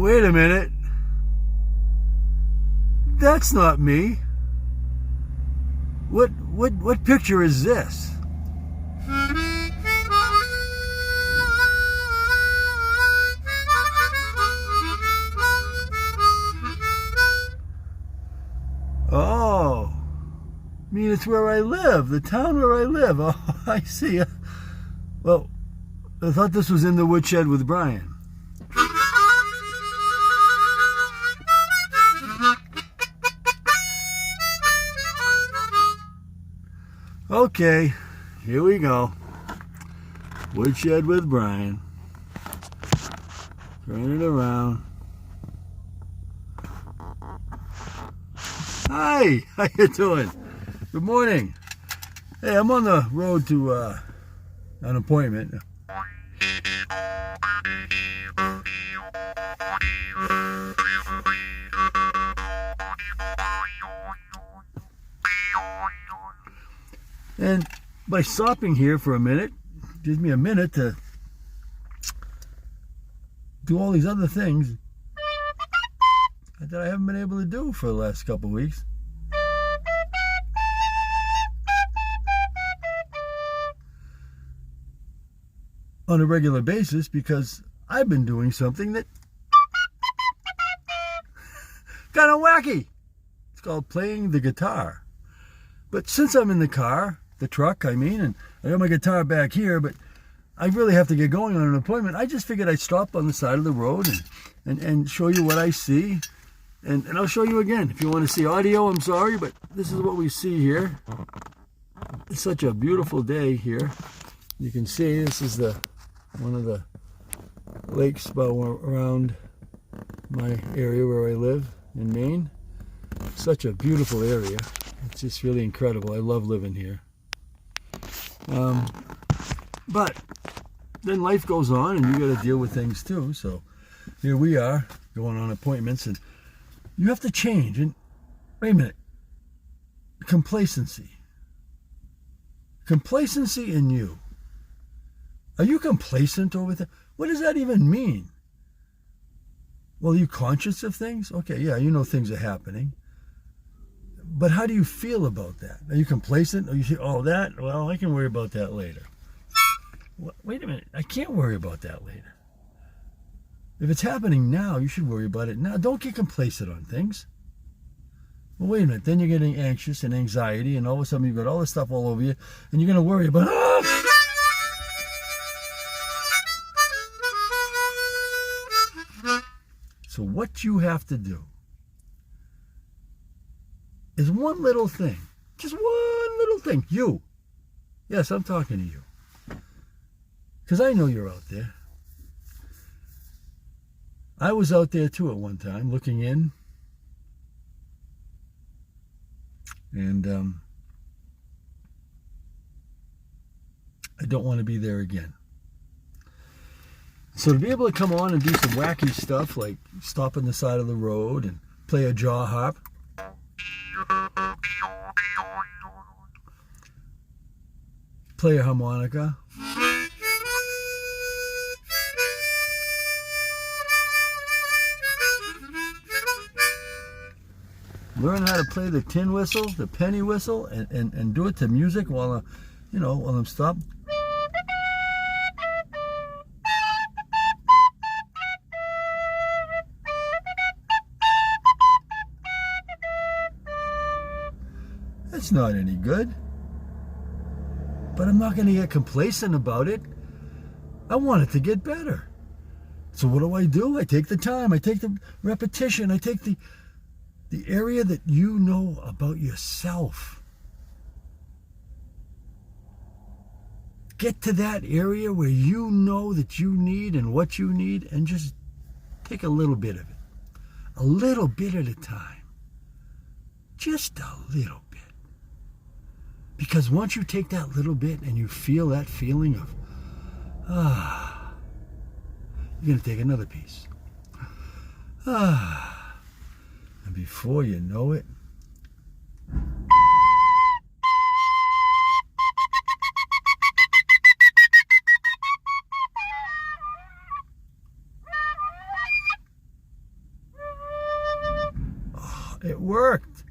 Wait a minute. That's not me. What picture is this? Oh, I mean, it's where I live, the town where I live. Oh, I see. Well, I thought this was in the woodshed with Brian. Okay, here we go. Woodshed with Brian. Turn it around. Hi, how you doing? Good morning. Hey, I'm on the road to an appointment. And by stopping here for a minute, gives me a minute to do all these other things that I haven't been able to do for the last couple of weeks. On a regular basis, because I've been doing something that kind of wacky. It's called playing the guitar. But since I'm in the car, the truck, I mean, and I got my guitar back here, but I really have to get going on an appointment. I just figured I'd stop on the side of the road and show you what I see. And I'll show you again. If you want to see audio, I'm sorry, but this is what we see here. It's such a beautiful day here. You can see this is one of the lakes around my area where I live in Maine. Such a beautiful area. It's just really incredible. I love living here. But then life goes on and you got to deal with things too. So here we are going on appointments, and you have to change. And wait a minute. Complacency in you. Are you complacent over there? What does that even mean? Well, are you conscious of things? Okay, yeah, you know things are happening. But how do you feel about that? Are you complacent? Or you say, oh, that? Well, I can worry about that later. Wait a minute. I can't worry about that later. If it's happening now, you should worry about it now. Don't get complacent on things. Well, wait a minute. Then you're getting anxious and anxiety, and all of a sudden you've got all this stuff all over you, and you're going to worry about, So what you have to do is one little thing. Just one little thing. You. Yes, I'm talking to you. Because I know you're out there. I was out there too at one time, looking in. And I don't want to be there again. So to be able to come on and do some wacky stuff, like stop on the side of the road and play a jaw harp. Play a harmonica. Learn how to play the tin whistle, the penny whistle, and do it to music while I'm stopped. It's not any good. But I'm not going to get complacent about it. I want it to get better. So what do? I take the time. I take the repetition. I take the area that you know about yourself. Get to that area where you know that you need and what you need, and just take a little bit of it. A little bit at a time. Just a little bit. Because once you take that little bit and you feel that feeling of, you're going to take another piece. And before you know it, It worked.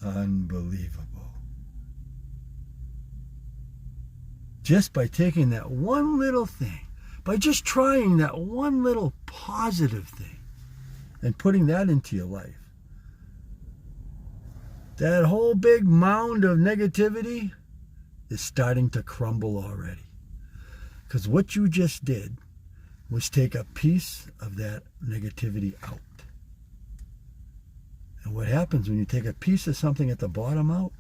Unbelievable. Just by taking that one little thing, by just trying that one little positive thing and putting that into your life, that whole big mound of negativity is starting to crumble already. Because what you just did was take a piece of that negativity out. And what happens when you take a piece of something at the bottom out?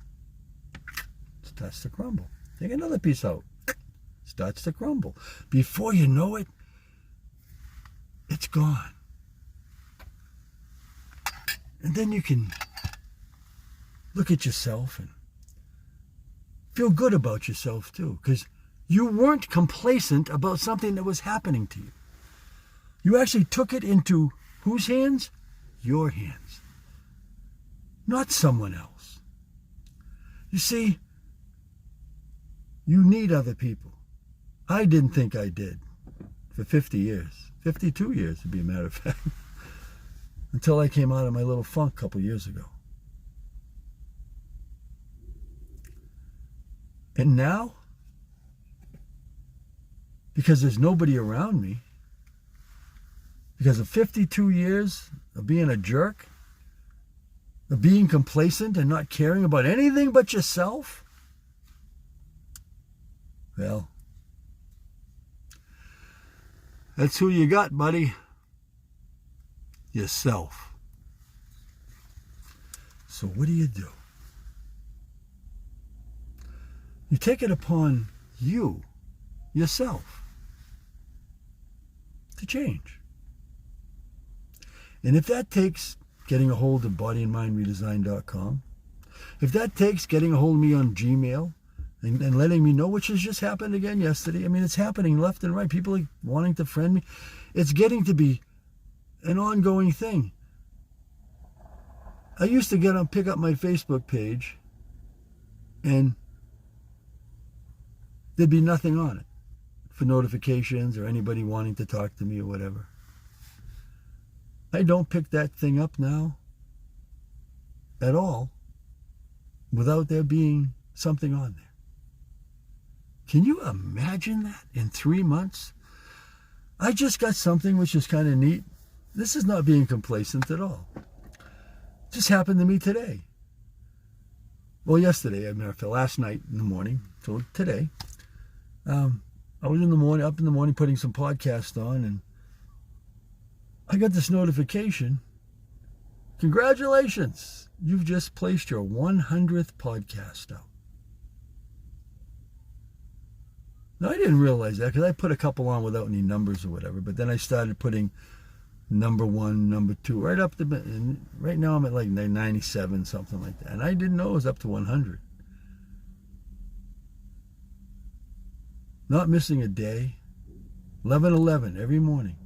It starts to crumble. Take another piece out. It starts to crumble. Before you know it, it's gone. And then you can look at yourself and feel good about yourself too, because you weren't complacent about something that was happening to you. You actually took it into whose hands? Your hands. Not someone else. You see, you need other people. I didn't think I did for 50 years. 52 years, to be a matter of fact. Until I came out of my little funk a couple years ago. And now, because there's nobody around me, because of 52 years of being a jerk, of being complacent and not caring about anything but yourself, well, that's who you got, buddy. Yourself. So what do? You take it upon you, yourself, to change. And if that takes getting a hold of bodyandmindredesign.com, if that takes getting a hold of me on Gmail and letting me know, which has just happened again yesterday. I mean, it's happening left and right. People are wanting to friend me. It's getting to be an ongoing thing. I used to pick up my Facebook page and there'd be nothing on it for notifications or anybody wanting to talk to me or whatever. I don't pick that thing up now at all without there being something on there. Can you imagine that in 3 months? I just got something which is kind of neat. This is not being complacent at all. It just happened to me today. Well, yesterday, last night in the morning, so today, I was up in the morning putting some podcasts on, and I got this notification. Congratulations, you've just placed your 100th podcast out. Now, I didn't realize that because I put a couple on without any numbers or whatever, but then I started putting number 1, number 2, right up to, and right now I'm at like 97, something like that. And I didn't know it was up to 100. Not missing a day. 11:11 every morning.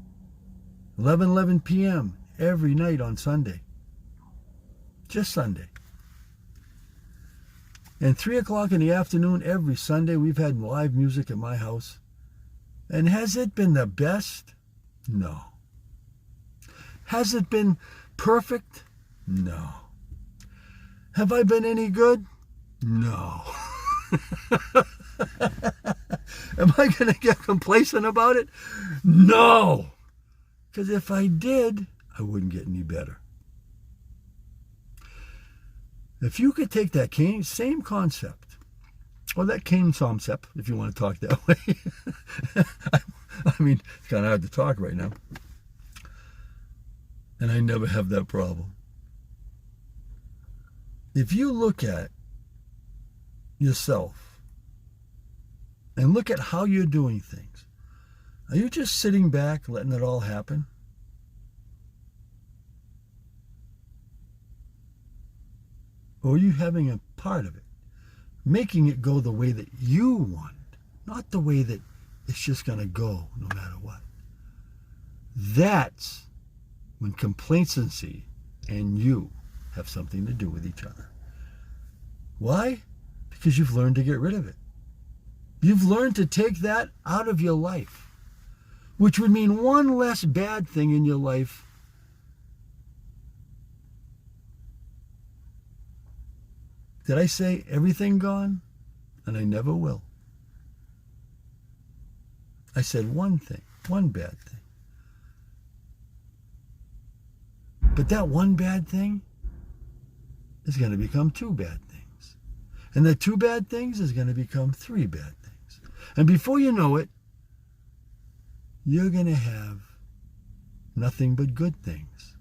11:11 p.m. every night on Sunday. Just Sunday. And 3 o'clock in the afternoon every Sunday, we've had live music at my house. And has it been the best? No. Has it been perfect? No. Have I been any good? No. Am I going to get complacent about it? No. Because if I did, I wouldn't get any better. If you could take that same concept, or that concept, if you want to talk that way. I mean, it's kind of hard to talk right now. And I never have that problem. If you look at yourself and look at how you're doing things, are you just sitting back letting it all happen? Or are you having a part of it? Making it go the way that you want, not the way that it's just going to go no matter what. That's when complacency and you have something to do with each other. Why? Because you've learned to get rid of it. You've learned to take that out of your life, which would mean one less bad thing in your life. Did I say everything gone? And I never will. I said one thing, one bad thing. But that one bad thing is going to become two bad things. And the two bad things is going to become three bad things. And before you know it, you're going to have nothing but good things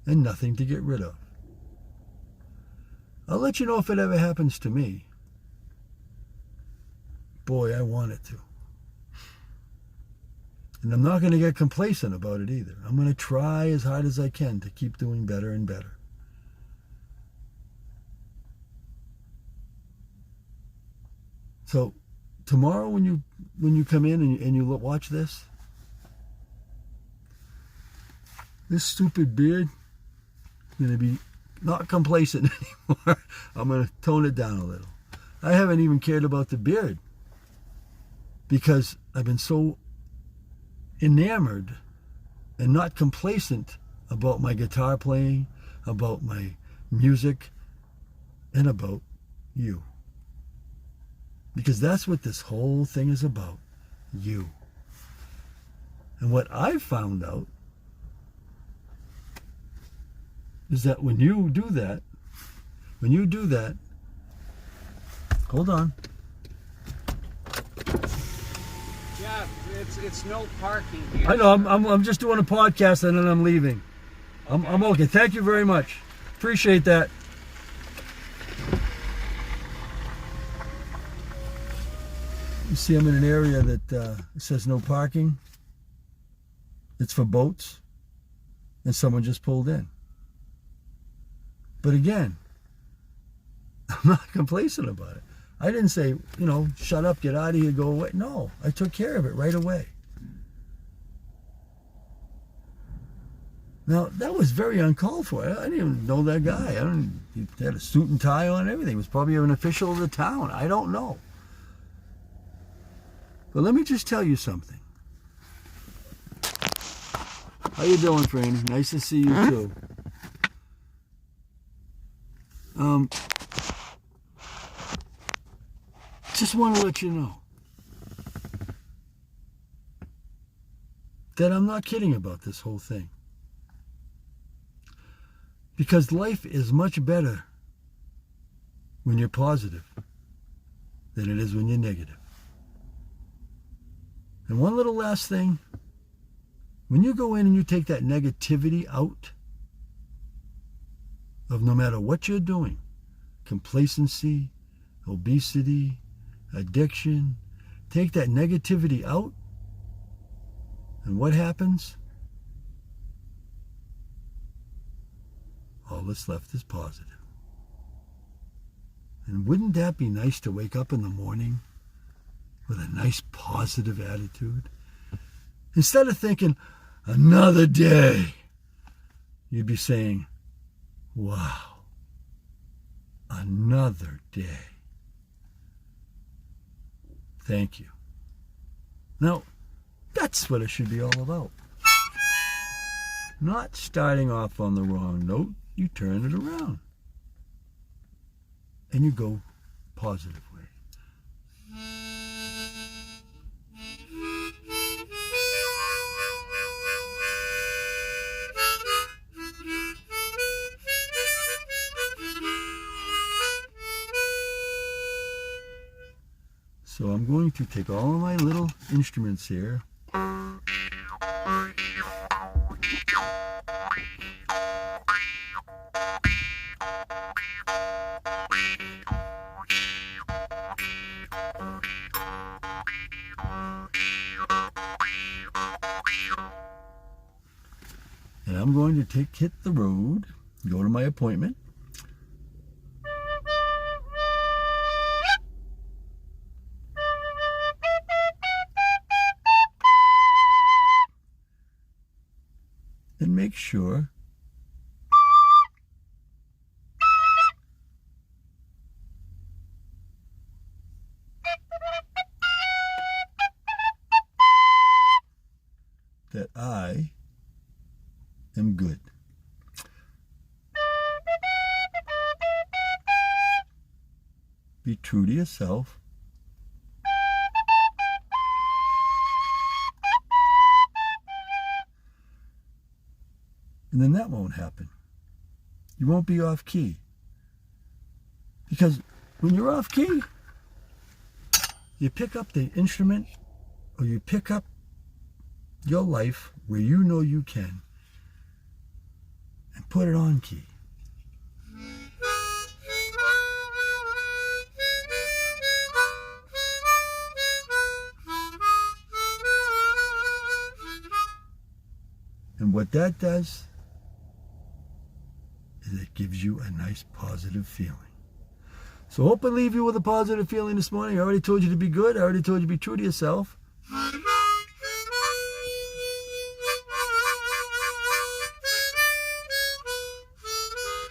and nothing to get rid of. I'll let you know if it ever happens to me. Boy, I want it to. And I'm not going to get complacent about it either. I'm going to try as hard as I can to keep doing better and better. So tomorrow when you come in and you watch this stupid beard is going to be not complacent anymore. I'm going to tone it down a little. I haven't even cared about the beard because I've been so enamored and not complacent about my guitar playing, about my music, and about you. Because that's what this whole thing is about. You. And what I've found out is that when you do that, hold on. Yeah, it's no parking here. I know, I'm just doing a podcast and then I'm leaving. Okay. I'm okay. Thank you very much. Appreciate that. You see, I'm in an area that says no parking. It's for boats. And someone just pulled in. But again, I'm not complacent about it. I didn't say, shut up, get out of here, go away. No, I took care of it right away. Now, that was very uncalled for. I didn't even know that guy. He had a suit and tie on and everything. He was probably an official of the town. I don't know. But let me just tell you something. How you doing, Franny? Nice to see you, too. Just want to let you know that I'm not kidding about this whole thing. Because life is much better when you're positive than it is when you're negative. And one little last thing, when you go in and you take that negativity out of no matter what you're doing, complacency, obesity, addiction, take that negativity out, and what happens? All that's left is positive. And wouldn't that be nice to wake up in the morning with a nice positive attitude? Instead of thinking, another day, you'd be saying, wow, another day. Thank you. Now, that's what it should be all about. Not starting off on the wrong note, you turn it around. And you go positive way. So I'm going to take all of my little instruments here. And I'm going to hit the road, go to my appointment. And make sure am good. Be true to yourself. And then that won't happen. You won't be off key. Because when you're off key, you pick up the instrument or you pick up your life where you know you can and put it on key. And what that does is it gives you a nice positive feeling. So hope I leave you with a positive feeling this morning. I already told you to be good. I already told you to be true to yourself.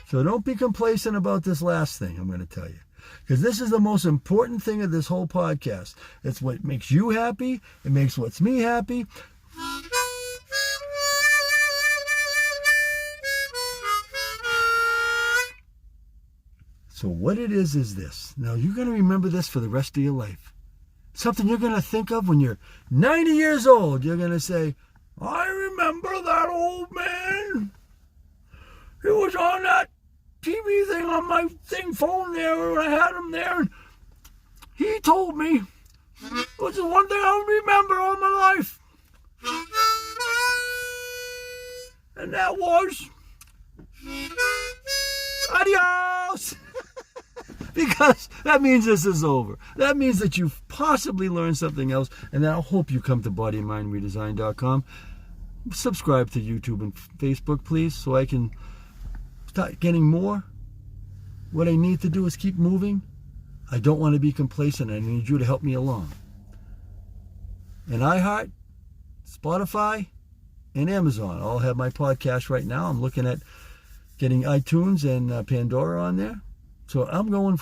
So don't be complacent about this last thing I'm going to tell you. Because this is the most important thing of this whole podcast. It's what makes you happy. It makes what's me happy. So what it is this. Now you're going to remember this for the rest of your life. Something you're going to think of when you're 90 years old. You're going to say, I remember that old man. He was on that TV thing on my phone there when I had him there. And he told me it was the one thing I'll remember all my life. And that was adios. Because that means this is over. That means that you've possibly learned something else. And I hope you come to bodymindredesign.com. Subscribe to YouTube and Facebook, please, so I can start getting more. What I need to do is keep moving. I don't want to be complacent. I need you to help me along. And iHeart, Spotify, and Amazon all have my podcast right now. I'm looking at getting iTunes and Pandora on there. So I'm going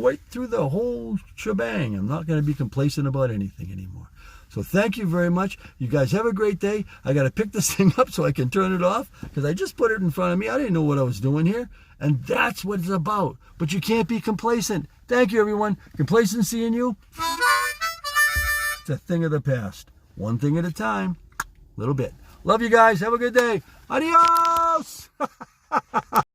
right through the whole shebang. I'm not going to be complacent about anything anymore. So thank you very much. You guys have a great day. I got to pick this thing up so I can turn it off because I just put it in front of me. I didn't know what I was doing here. And that's what it's about. But you can't be complacent. Thank you, everyone. Complacency in you, it's a thing of the past. One thing at a time. Little bit. Love you guys. Have a good day. Adios.